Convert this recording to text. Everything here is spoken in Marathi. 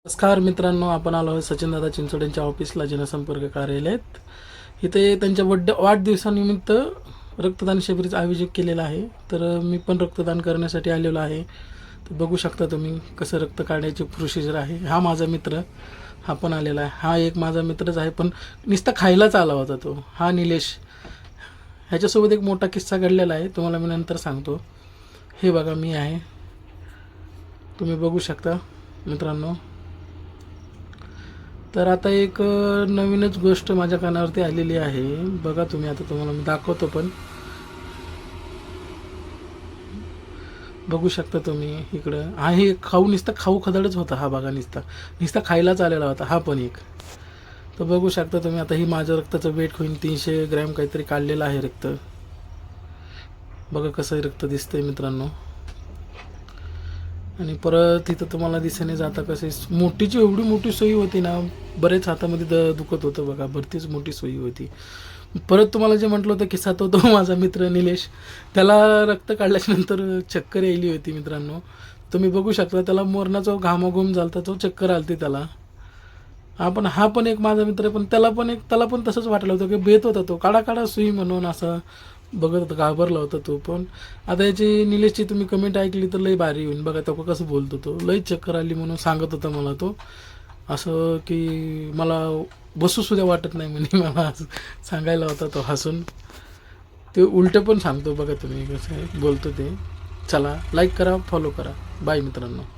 नमस्कार मित्रांनो, आपण आलो आहोत सचिनदादा चिंचोडेंच्या ऑफिसला, जनसंपर्क कार्यालयात. इथे त्यांच्या वाढदिवसानिमित्त रक्तदान शिबिर आयोजित केलेलं आहे. तर मी पण रक्तदान करण्यासाठी आलेलो आहे. तर बघू शकता तुम्ही कसं रक्त काढण्याची प्रोसिजर आहे. हा माझा मित्र, हा पण आलेला आहे. हा एक माझा मित्रच आहे, पण नुसता खायलाच आला होता तो. हा निलेश. ह्याच्यासोबत एक मोठा किस्सा घडलेला आहे, तुम्हाला मी नंतर सांगतो. हे बघा, मी आहे, तुम्ही बघू शकता मित्रांनो. तर आता एक नवीनच गोष्ट माझ्या कानावरती आलेली आहे. बघा तुम्ही, आता तुम्हाला मी दाखवतो, पण बघू शकता तुम्ही. इकडं आहे खाऊ, नुसता खाऊ खदडच होता हा. बघा, नुसता खायलाच आलेला होता हा पण एक. तर बघू शकता तुम्ही. आता ही माझ्या रक्ताचं वेट होईल 300 ग्रॅम काहीतरी काढलेलं आहे रक्त. बघा कसं रक्त दिसतंय मित्रांनो. आणि परत इथं तुम्हाला दिसेने जाता कसे मोठीची एवढी मोठी सोयी होती ना, बरेच हातामध्ये दुखत होतं. बघा, भरतीच मोठी सोयी होती. परत तुम्हाला जे म्हटलं होतं किस्सा, तो माझा मित्र निलेश, त्याला रक्त काढल्याच्यानंतर चक्कर यायली होती मित्रांनो. तुम्ही बघू शकता, त्याला मोरणाचा घामाघूम झालता, तो चक्कर आलती त्याला. हा पण एक माझा मित्र, पण त्याला पण तसंच वाटलं होतं की बेत होता तो, काढा काढा सुई म्हणून असं बघत होता, घाबरला होता तो पण. आता याची निलेशची तुम्ही कमेंट ऐकली तर लई भारी होईल. बघा तो कसं बोलतो, तो लई चक्कर आली म्हणून सांगत होता मला तो. असं की मला बसूसुद्धा वाटत नाही म्हणे, मला असं सांगायला होता तो हसून. ते उलटं पण सांगतो, बघा तुम्ही कसं बोलतो ते. चला, लाईक करा, फॉलो करा. बाय मित्रांनो.